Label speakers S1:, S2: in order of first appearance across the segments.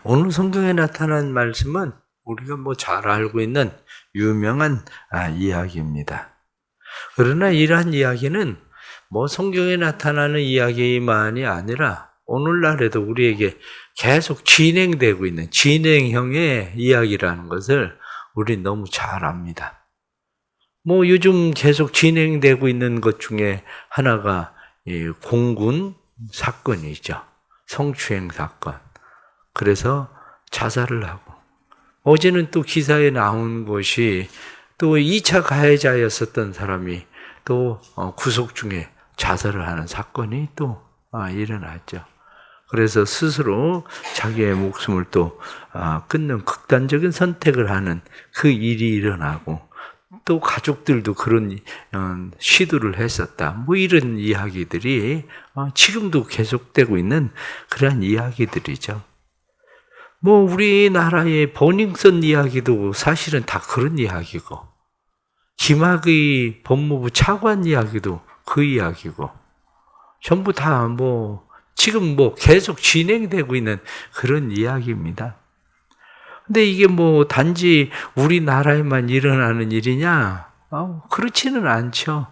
S1: 오늘 성경에 나타난 말씀은 우리가 잘 알고 있는 유명한 이야기입니다. 그러나 이러한 이야기는 성경에 나타나는 이야기만이 아니라 오늘날에도 우리에게 계속 진행되고 있는 진행형의 이야기라는 것을 우리는 너무 잘 압니다. 요즘 계속 진행되고 있는 것 중에 하나가 공군 사건이죠. 성추행 사건. 그래서 자살을 하고, 어제는 또 기사에 나온 것이 또 2차 가해자였었던 사람이 또 구속 중에 자살을 하는 사건이 또 일어났죠. 그래서 스스로 자기의 목숨을 또 끊는 극단적인 선택을 하는 그 일이 일어나고, 또 가족들도 그런 시도를 했었다. 이런 이야기들이 지금도 계속되고 있는 그러한 이야기들이죠. 우리나라의 버닝썬 이야기도 사실은 다 그런 이야기고, 김학의 법무부 차관 이야기도 그 이야기고, 전부 다 지금 계속 진행되고 있는 그런 이야기입니다. 근데 이게 단지 우리나라에만 일어나는 일이냐? 그렇지는 않죠.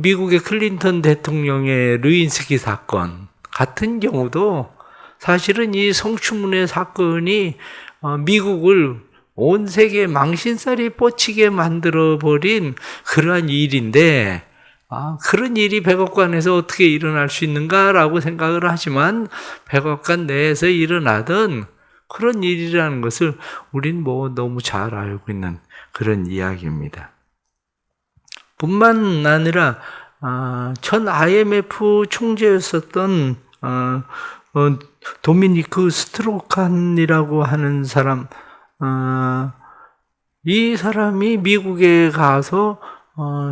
S1: 미국의 클린턴 대통령의 르윈스키 사건 같은 경우도 사실은 이 성추문의 사건이 미국을 온 세계에 망신살이 뻗치게 만들어버린 그러한 일인데, 그런 일이 백악관에서 어떻게 일어날 수 있는가라고 생각을 하지만 백악관 내에서 일어나던 그런 일이라는 것을 우린 너무 잘 알고 있는 그런 이야기입니다. 뿐만 아니라 전 IMF 총재였었던 도미니크 스트로칸이라고 하는 사람, 이 사람이 미국에 가서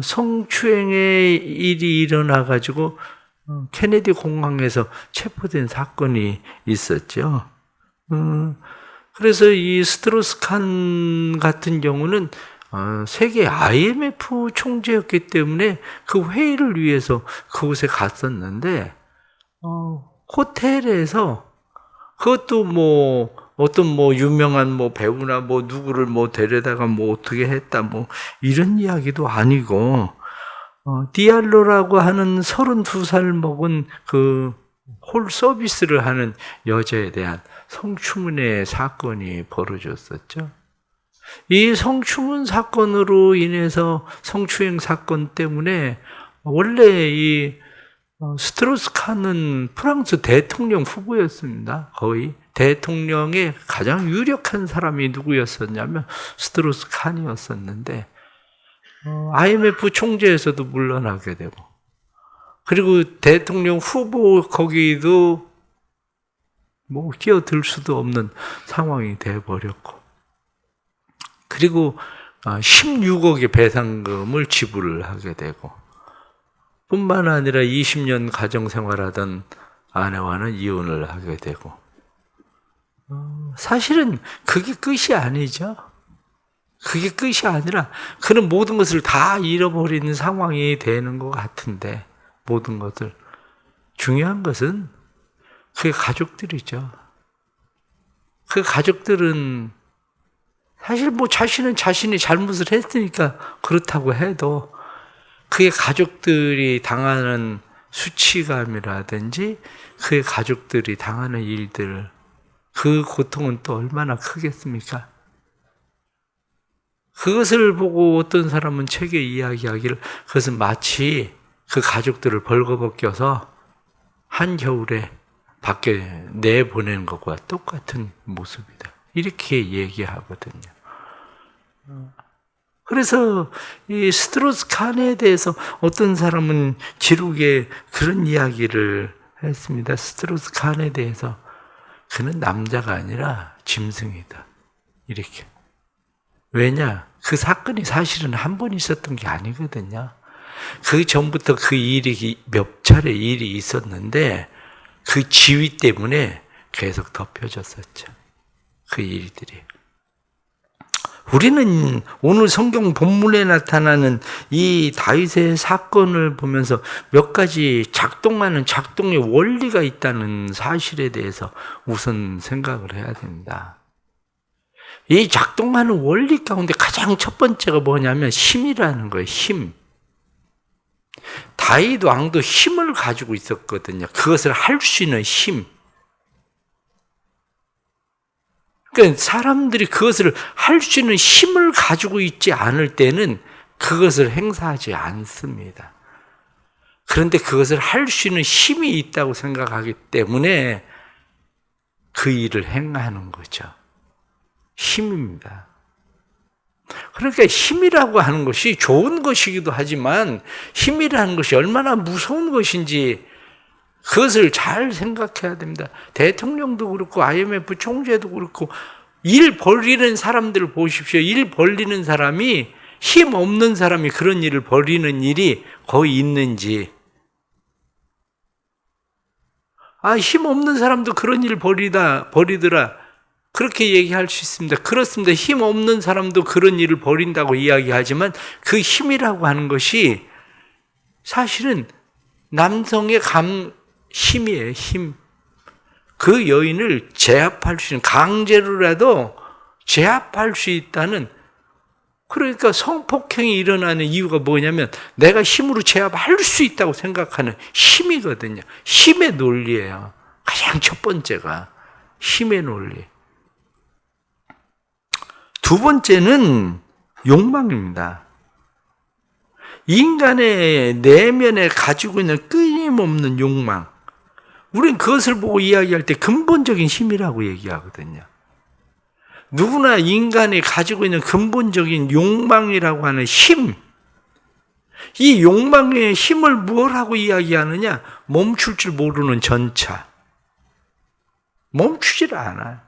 S1: 성추행의 일이 일어나가지고 케네디 공항에서 체포된 사건이 있었죠. 그래서 이 스트로스칸 같은 경우는 세계 IMF 총재였기 때문에 그 회의를 위해서 그곳에 갔었는데, 호텔에서 그것도 어떤 유명한 배우나 누구를 누구를 어떻게 했다 이런 이야기도 아니고, 디알로라고 하는 32살 먹은 그 홀 서비스를 하는 여자에 대한 성추문의 사건이 벌어졌었죠. 이 성추문 사건으로 인해서 성추행 사건 때문에 원래 이 스트로스칸은 프랑스 대통령 후보였습니다. 거의 대통령의 가장 유력한 사람이 누구였었냐면 스트로스칸이었었는데, IMF 총재에서도 물러나게 되고, 그리고 대통령 후보 거기도 끼어들 수도 없는 상황이 돼버렸고, 그리고 16억의 배상금을 지불을 하게 되고, 뿐만 아니라 20년 가정생활하던 아내와는 이혼을 하게 되고, 사실은 그게 끝이 아니죠. 그게 끝이 아니라 그는 모든 것을 다 잃어버리는 상황이 되는 것 같은데, 모든 것을. 중요한 것은 그의 가족들이죠. 그 가족들은 사실 자신은 자신이 잘못을 했으니까 그렇다고 해도 그의 가족들이 당하는 수치감이라든지 그의 가족들이 당하는 일들, 그 고통은 또 얼마나 크겠습니까? 그것을 보고 어떤 사람은 책에 이야기하기를, 그것은 마치 그 가족들을 벌거벗겨서 한겨울에 밖에 내보내는 것과 똑같은 모습이다. 이렇게 얘기하거든요. 그래서 이 스트로스칸에 대해서 어떤 사람은 지루게 그런 이야기를 했습니다. 스트로스칸에 대해서 그는 남자가 아니라 짐승이다. 이렇게. 왜냐? 그 사건이 사실은 한 번 있었던 게 아니거든요. 그 전부터 그 일이 몇 차례 일이 있었는데 그 지위 때문에 계속 덮여졌었죠. 그 일들이. 우리는 오늘 성경 본문에 나타나는 이 다윗의 사건을 보면서 몇 가지 작동하는 작동의 원리가 있다는 사실에 대해서 우선 생각을 해야 됩니다. 이 작동하는 원리 가운데 가장 첫 번째가 뭐냐면 힘이라는 거예요. 힘. 다윗 왕도 힘을 가지고 있었거든요. 그것을 할 수 있는 힘. 그러니까 사람들이 그것을 할 수 있는 힘을 가지고 있지 않을 때는 그것을 행사하지 않습니다. 그런데 그것을 할 수 있는 힘이 있다고 생각하기 때문에 그 일을 행하는 거죠. 힘입니다. 그러니까 힘이라고 하는 것이 좋은 것이기도 하지만 힘이라는 것이 얼마나 무서운 것인지 그것을 잘 생각해야 됩니다. 대통령도 그렇고 IMF 총재도 그렇고 일 벌이는 사람들을 보십시오. 일 벌리는 사람이 힘 없는 사람이 그런 일을 벌이는 일이 거의 있는지. 힘 없는 사람도 그런 일을 벌이더라. 그렇게 얘기할 수 있습니다. 그렇습니다. 힘 없는 사람도 그런 일을 벌인다고 이야기하지만 그 힘이라고 하는 것이 사실은 남성의 힘이에요. 힘. 그 여인을 제압할 수 있는, 강제로라도 제압할 수 있다는, 그러니까 성폭행이 일어나는 이유가 뭐냐면 내가 힘으로 제압할 수 있다고 생각하는 힘이거든요. 힘의 논리예요. 가장 첫 번째가 힘의 논리. 두 번째는 욕망입니다. 인간의 내면에 가지고 있는 끊임없는 욕망. 우리는 그것을 보고 이야기할 때 근본적인 힘이라고 얘기하거든요. 누구나 인간이 가지고 있는 근본적인 욕망이라고 하는 힘. 이 욕망의 힘을 무엇하고 이야기하느냐? 멈출 줄 모르는 전차. 멈추질 않아요.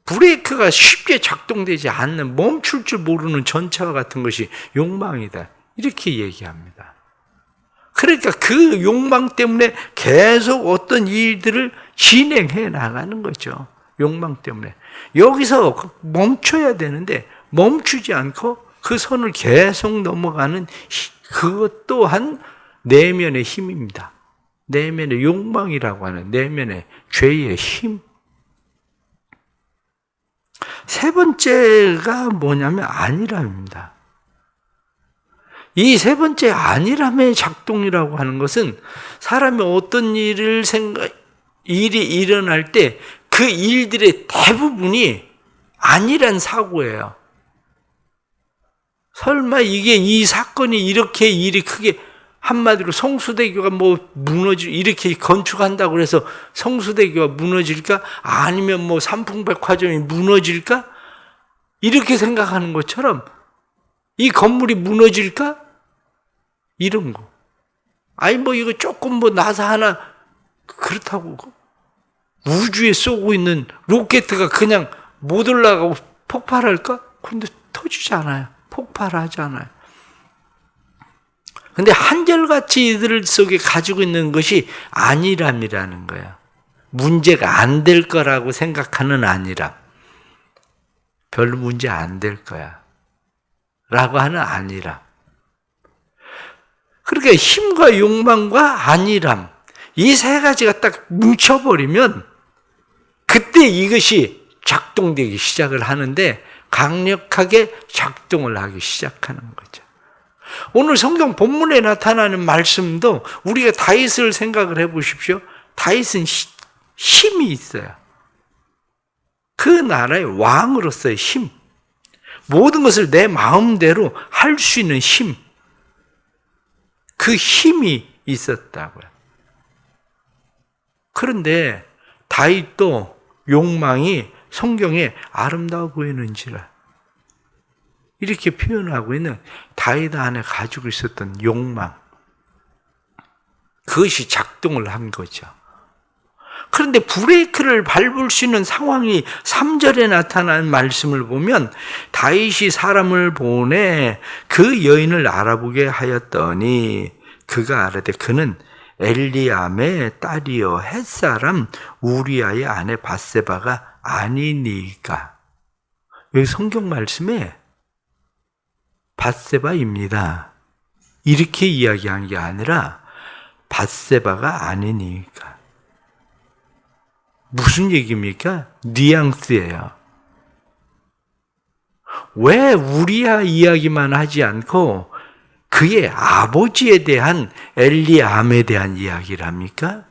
S1: 브레이크가 쉽게 작동되지 않는 멈출 줄 모르는 전차와 같은 것이 욕망이다. 이렇게 얘기합니다. 그러니까 그 욕망 때문에 계속 어떤 일들을 진행해 나가는 거죠. 욕망 때문에. 여기서 멈춰야 되는데 멈추지 않고 그 선을 계속 넘어가는 그것 또한 내면의 힘입니다. 내면의 욕망이라고 하는 내면의 죄의 힘. 세 번째가 뭐냐면 안일함입니다. 이 세 번째 안일함의 작동이라고 하는 것은 사람이 어떤 일이 일어날 때 그 일들의 대부분이 안일한 사고예요. 설마 이 사건이 이렇게 일이 크게, 한마디로 성수대교가 이렇게 건축한다고 해서 성수대교가 무너질까? 아니면 삼풍백화점이 무너질까? 이렇게 생각하는 것처럼 이 건물이 무너질까? 이런 거. 이거 조금 나사 하나, 그렇다고 우주에 쏘고 있는 로켓가 그냥 못 올라가고 폭발할까? 근데 터지지 않아요. 폭발하지 않아요. 근데 한결같이 이들 속에 가지고 있는 것이 안일함이라는 거예요. 문제가 안 될 거라고 생각하는 안일함. 별로 문제 안 될 거야. 라고 하는 안일함. 그러니까 힘과 욕망과 안일함. 이 세 가지가 딱 뭉쳐버리면 그때 이것이 작동되기 시작을 하는데 강력하게 작동을 하기 시작하는 거죠. 오늘 성경 본문에 나타나는 말씀도 우리가 다윗을 생각을 해보십시오. 다윗은 힘이 있어요. 그 나라의 왕으로서의 힘. 모든 것을 내 마음대로 할 수 있는 힘. 그 힘이 있었다고요. 그런데 다윗도 욕망이 성경에 아름다워 보이는지라 이렇게 표현하고 있는 다윗 안에 가지고 있었던 욕망, 그것이 작동을 한 거죠. 그런데 브레이크를 밟을 수 있는 상황이 3절에 나타난 말씀을 보면 다윗이 사람을 보내 그 여인을 알아보게 하였더니 그가 알아되 그는 엘리암의 딸이요 햇사람 우리아의 아내 밧세바가 아니니까. 여기 성경 말씀에 밧세바입니다. 이렇게 이야기한 게 아니라 밧세바가 아니니까. 무슨 얘기입니까? 뉘앙스예요. 왜 우리야 이야기만 하지 않고 그의 아버지에 대한 엘리암에 대한 이야기를 합니까?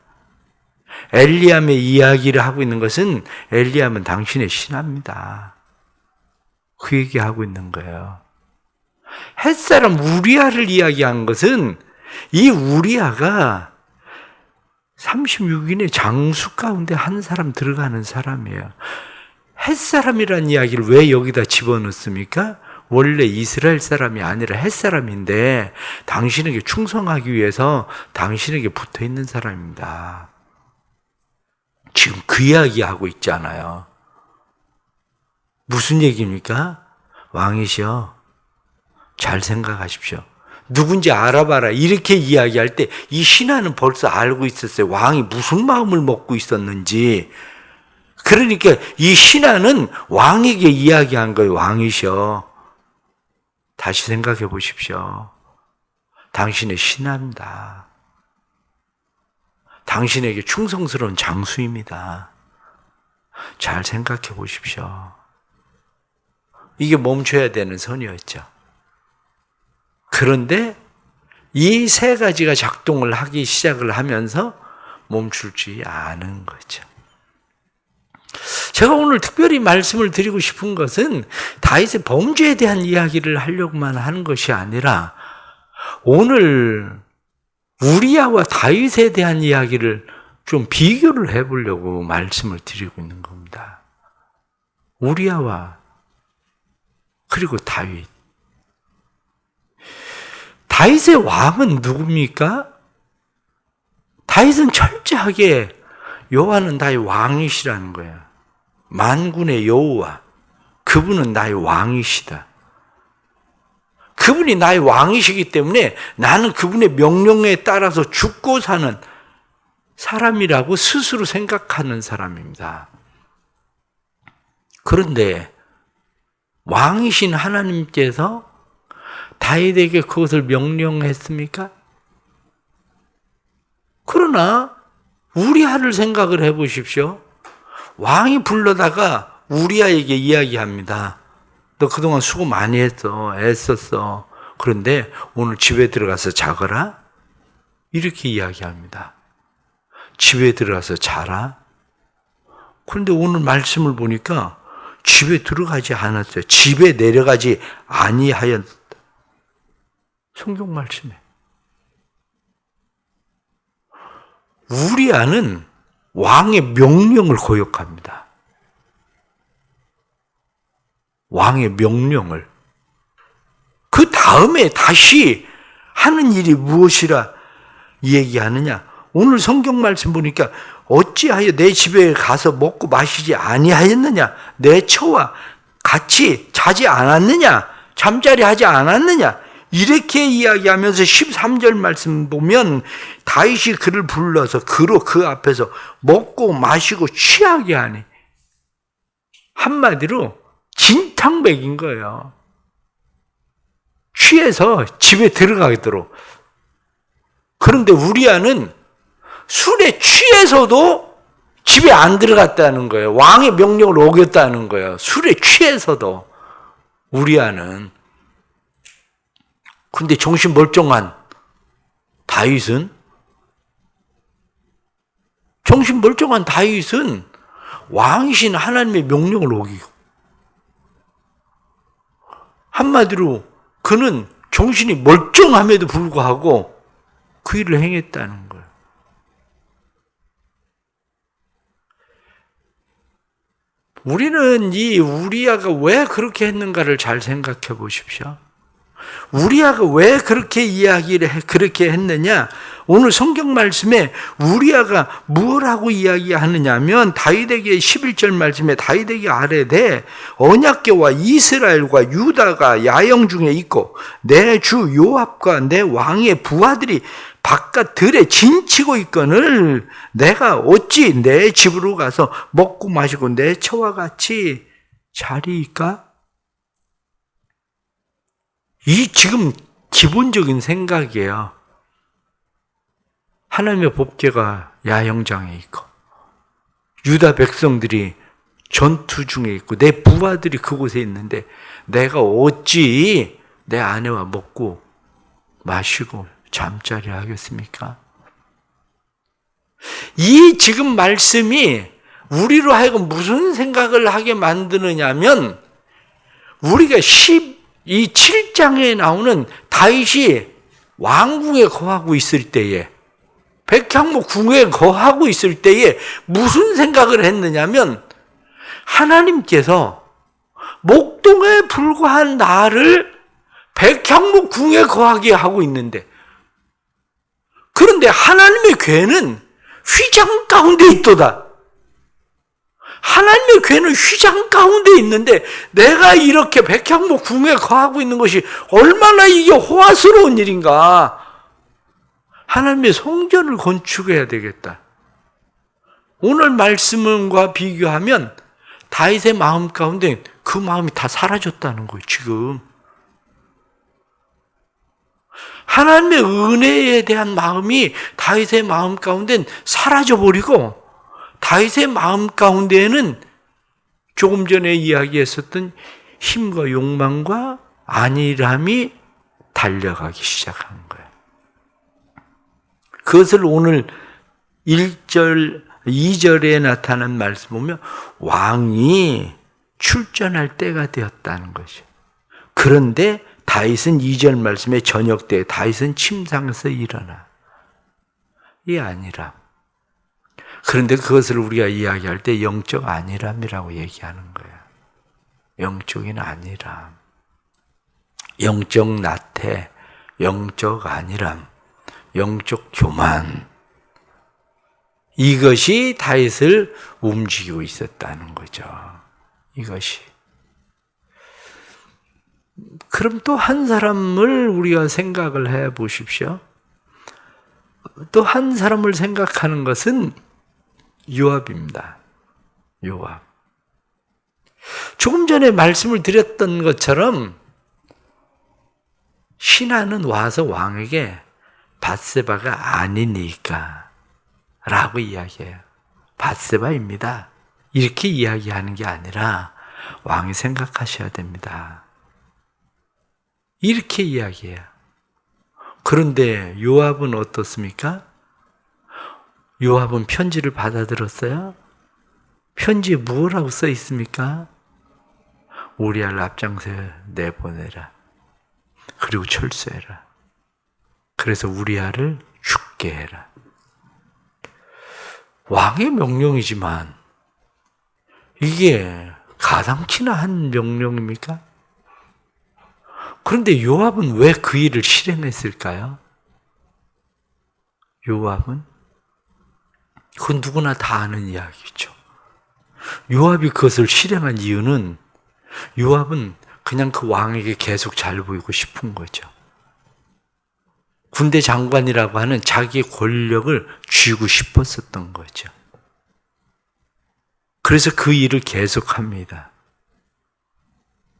S1: 엘리암의 이야기를 하고 있는 것은 엘리암은 당신의 신하입니다. 그 얘기하고 있는 거예요. 햇사람 우리아를 이야기한 것은 이 우리아가 36인의 장수 가운데 한 사람 들어가는 사람이에요. 햇사람이라는 이야기를 왜 여기다 집어넣습니까? 원래 이스라엘 사람이 아니라 햇사람인데 당신에게 충성하기 위해서 당신에게 붙어 있는 사람입니다. 지금 그 이야기하고 있잖아요. 무슨 얘기입니까? 왕이시여, 잘 생각하십시오. 누군지 알아봐라. 이렇게 이야기할 때 이 신하는 벌써 알고 있었어요. 왕이 무슨 마음을 먹고 있었는지. 그러니까 이 신하는 왕에게 이야기한 거예요. 왕이시여, 다시 생각해 보십시오. 당신의 신하입니다. 당신에게 충성스러운 장수입니다. 잘 생각해 보십시오. 이게 멈춰야 되는 선이었죠. 그런데 이 세 가지가 작동을 하기 시작을 하면서 멈출지 않은 거죠. 제가 오늘 특별히 말씀을 드리고 싶은 것은 다윗의 범죄에 대한 이야기를 하려고만 하는 것이 아니라 오늘 우리아와 다윗에 대한 이야기를 좀 비교를 해보려고 말씀을 드리고 있는 겁니다. 우리아와 그리고 다윗. 다윗의 왕은 누굽니까? 다윗은 철저하게 여호와는 나의 왕이시라는 거예요. 만군의 여호와, 그분은 나의 왕이시다. 그분이 나의 왕이시기 때문에 나는 그분의 명령에 따라서 죽고 사는 사람이라고 스스로 생각하는 사람입니다. 그런데 왕이신 하나님께서 다윗에게 그것을 명령했습니까? 그러나 우리아를 생각을 해보십시오. 왕이 불러다가 우리아에게 이야기합니다. 너 그동안 수고 많이 했어. 애썼어. 그런데 오늘 집에 들어가서 자거라. 이렇게 이야기합니다. 집에 들어가서 자라. 그런데 오늘 말씀을 보니까 집에 들어가지 않았어요. 집에 내려가지 아니하였다. 성경 말씀에. 우리아는 왕의 명령을 거역합니다. 왕의 명령을. 그 다음에 다시 하는 일이 무엇이라 얘기하느냐? 오늘 성경 말씀 보니까 어찌하여 내 집에 가서 먹고 마시지 아니하였느냐? 내 처와 같이 자지 않았느냐? 잠자리 하지 않았느냐? 이렇게 이야기하면서 13절 말씀 보면 다윗이 그를 불러서 그로 그 앞에서 먹고 마시고 취하게 하니, 한마디로 진탕 먹인 거예요. 취해서 집에 들어가도록. 그런데 우리아는 술에 취해서도 집에 안 들어갔다는 거예요. 왕의 명령을 어겼다는 거예요. 술에 취해서도. 우리아는. 근데 정신 멀쩡한 다윗은 왕이신 하나님의 명령을 어기고, 한마디로 그는 정신이 멀쩡함에도 불구하고 그 일을 행했다는 거예요. 우리는 이 우리아가 왜 그렇게 했는가를 잘 생각해 보십시오. 우리아가 왜 그렇게 그렇게 했느냐? 오늘 성경 말씀에 우리아가 뭐라고 이야기하느냐면 다윗에게 11절 말씀에 다윗에게 아뢰되 언약궤와 이스라엘과 유다가 야영 중에 있고 내 주 요압과 내 왕의 부하들이 바깥 들에 진치고 있거늘 내가 어찌 내 집으로 가서 먹고 마시고 내 처와 같이 자리이까? 이 지금 기본적인 생각이에요. 하나님의 법궤가 야영장에 있고 유다 백성들이 전투 중에 있고 내 부하들이 그곳에 있는데 내가 어찌 내 아내와 먹고 마시고 잠자리 하겠습니까? 이 지금 말씀이 우리로 하여금 무슨 생각을 하게 만드느냐면 우리가 이 7장에 나오는 다윗이 왕궁에 거하고 있을 때에 백향목 궁에 거하고 있을 때에 무슨 생각을 했느냐면 하나님께서 목동에 불과한 나를 백향목 궁에 거하게 하고 있는데 그런데 하나님의 궤는 휘장 가운데 있도다. 하나님의 궤는 휘장 가운데 있는데 내가 이렇게 백향목 궁에 거하고 있는 것이 얼마나 이게 호화스러운 일인가. 하나님의 성전을 건축해야 되겠다. 오늘 말씀과 비교하면 다윗의 마음 가운데 그 마음이 다 사라졌다는 거예요. 지금 하나님의 은혜에 대한 마음이 다윗의 마음 가운데는 사라져버리고 다윗의 마음 가운데에는 조금 전에 이야기했었던 힘과 욕망과 안일함이 달려가기 시작한 거예요. 그것을 오늘 1절, 2절에 나타난 말씀 보면 왕이 출전할 때가 되었다는 것이죠. 그런데 다윗은 2절 말씀에 저녁 때 다윗은 침상에서 일어나. 이 안일함. 그런데 그것을 우리가 이야기할 때 영적 안일함이라고 얘기하는 거예요. 영적인 안일함. 영적 나태, 영적 안일함, 영적 교만. 이것이 다윗을 움직이고 있었다는 거죠. 이것이. 그럼 또 한 사람을 우리가 생각을 해 보십시오. 또 한 사람을 생각하는 것은 요압입니다. 요압. 조금 전에 말씀을 드렸던 것처럼 신하는 와서 왕에게 밧세바가 아니니까 라고 이야기해요. 밧세바입니다. 이렇게 이야기하는 게 아니라 왕이 생각하셔야 됩니다. 이렇게 이야기해요. 그런데 요압은 어떻습니까? 요압은 편지를 받아들었어요? 편지에 뭐라고 써 있습니까? 우리아를 앞장서 내보내라. 그리고 철수해라. 그래서 우리아를 죽게 해라. 왕의 명령이지만 이게 가당키나 한 명령입니까? 그런데 요압은 왜 그 일을 실행했을까요? 요압은? 그건 누구나 다 아는 이야기죠. 요압이 그것을 실행한 이유는 요압은 그냥 그 왕에게 계속 잘 보이고 싶은 거죠. 군대 장관이라고 하는 자기의 권력을 쥐고 싶었었던 거죠. 그래서 그 일을 계속합니다.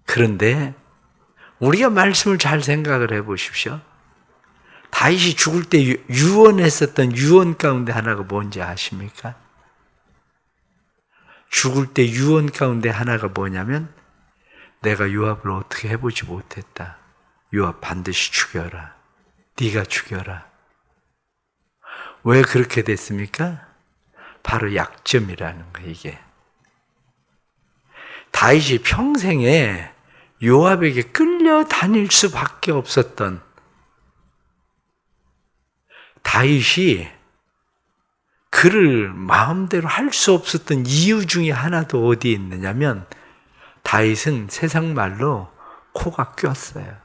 S1: 그런데 우리가 말씀을 잘 생각을 해 보십시오. 다윗이 죽을 때 유언했었던 유언 가운데 하나가 뭔지 아십니까? 죽을 때 유언 가운데 하나가 뭐냐면 내가 요압을 어떻게 해보지 못했다. 요압 반드시 죽여라. 네가 죽여라. 왜 그렇게 됐습니까? 바로 약점이라는 거예요. 이게 다윗이 평생에 요압에게 끌려다닐 수밖에 없었던 다윗이 그를 마음대로 할 수 없었던 이유 중에 하나도 어디에 있느냐면 다윗은 세상 말로 코가 꼈어요.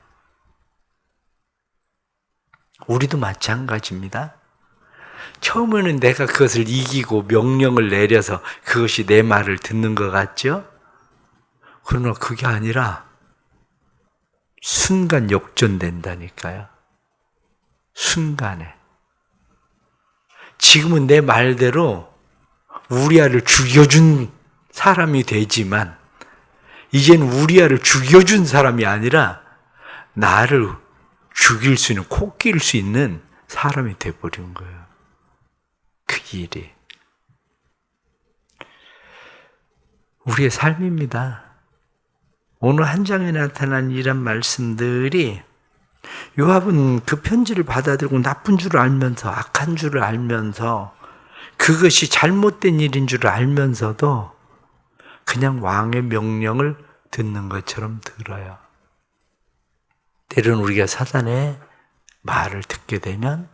S1: 우리도 마찬가지입니다. 처음에는 내가 그것을 이기고 명령을 내려서 그것이 내 말을 듣는 것 같죠? 그러나 그게 아니라 순간 역전된다니까요. 순간에. 지금은 내 말대로 우리아를 죽여준 사람이 되지만 이제는 우리아를 죽여준 사람이 아니라 나를 죽일 수 있는, 코 낄 수 있는 사람이 돼버린 거예요. 그 일이. 우리의 삶입니다. 오늘 한 장에 나타난 이런 말씀들이 요압은 그 편지를 받아들이고 나쁜 줄 알면서, 악한 줄 알면서, 그것이 잘못된 일인 줄 알면서도 그냥 왕의 명령을 듣는 것처럼 들어요. 때로는 우리가 사단의 말을 듣게 되면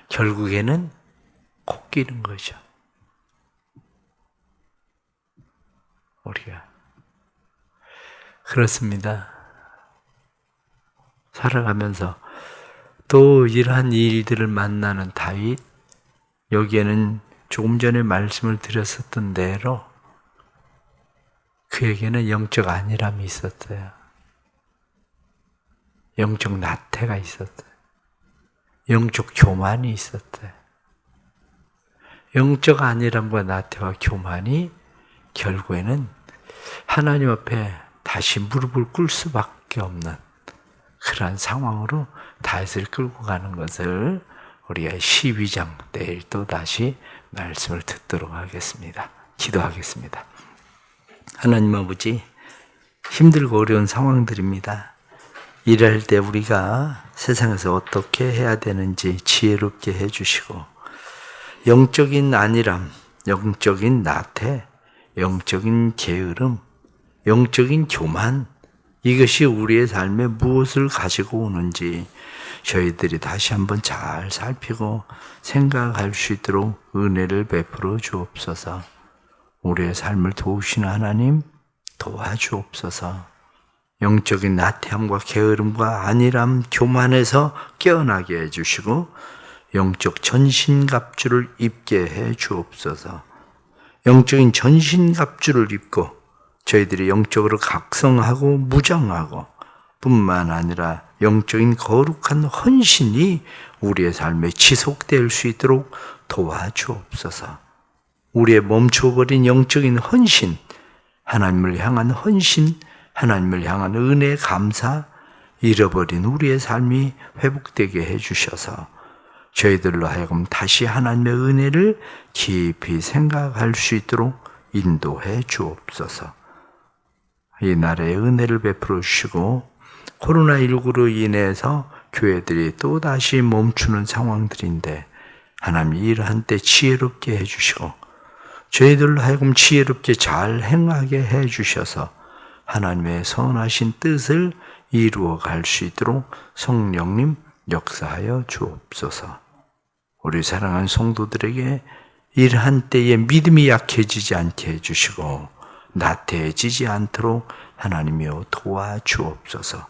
S1: 결국에는 코끼는 거죠. 우리가. 그렇습니다. 살아가면서 또 이러한 일들을 만나는 다윗, 여기에는 조금 전에 말씀을 드렸었던 대로 그에게는 영적 안일함이 있었어요. 영적 나태가 있었어요. 영적 교만이 있었어요. 영적 안일함과 나태와 교만이 결국에는 하나님 앞에 다시 무릎을 꿇을 수밖에 없는 그러한 상황으로 다윗을 끌고 가는 것을 우리가 12장 내일 또 다시 말씀을 듣도록 하겠습니다. 기도하겠습니다. 하나님 아버지, 힘들고 어려운 상황들입니다. 일할 때 우리가 세상에서 어떻게 해야 되는지 지혜롭게 해주시고, 영적인 안일함, 영적인 나태, 영적인 게으름, 영적인 교만, 이것이 우리의 삶에 무엇을 가지고 오는지 저희들이 다시 한번 잘 살피고 생각할 수 있도록 은혜를 베풀어 주옵소서. 우리의 삶을 도우시는 하나님 도와주옵소서. 영적인 나태함과 게으름과 안일함, 교만에서 깨어나게 해주시고 영적 전신갑주를 입게 해 주옵소서. 영적인 전신갑주를 입고 저희들이 영적으로 각성하고 무장하고 뿐만 아니라 영적인 거룩한 헌신이 우리의 삶에 지속될 수 있도록 도와주옵소서. 우리의 멈춰버린 영적인 헌신, 하나님을 향한 헌신, 하나님을 향한 은혜, 감사, 잃어버린 우리의 삶이 회복되게 해주셔서 저희들로 하여금 다시 하나님의 은혜를 깊이 생각할 수 있도록 인도해 주옵소서. 이 나라의 은혜를 베풀어 주시고 코로나19로 인해서 교회들이 또다시 멈추는 상황들인데 하나님 이러한 때 지혜롭게 해주시고 저희들로 하여금 지혜롭게 잘 행하게 해주셔서 하나님의 선하신 뜻을 이루어 갈 수 있도록 성령님 역사하여 주옵소서. 우리 사랑하는 성도들에게 이러한 때에 믿음이 약해지지 않게 해주시고 나태해지지 않도록 하나님이여 도와주옵소서.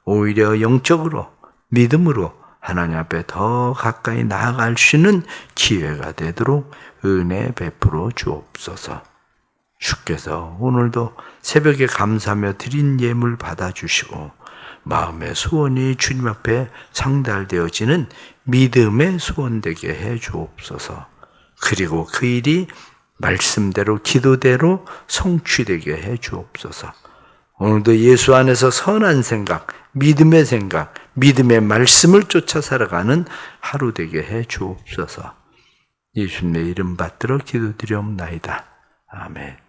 S1: 오히려 영적으로 믿음으로 하나님 앞에 더 가까이 나아갈 수 있는 기회가 되도록 은혜 베풀어 주옵소서. 주께서 오늘도 새벽에 감사하며 드린 예물 받아주시고 마음의 소원이 주님 앞에 상달되어지는 믿음의 소원되게 해 주옵소서. 그리고 그 일이 말씀대로 기도대로 성취되게 해 주옵소서. 오늘도 예수 안에서 선한 생각, 믿음의 말씀을 쫓아 살아가는 하루 되게 해 주옵소서. 예수님의 이름 받들어 기도드리옵나이다. 아멘.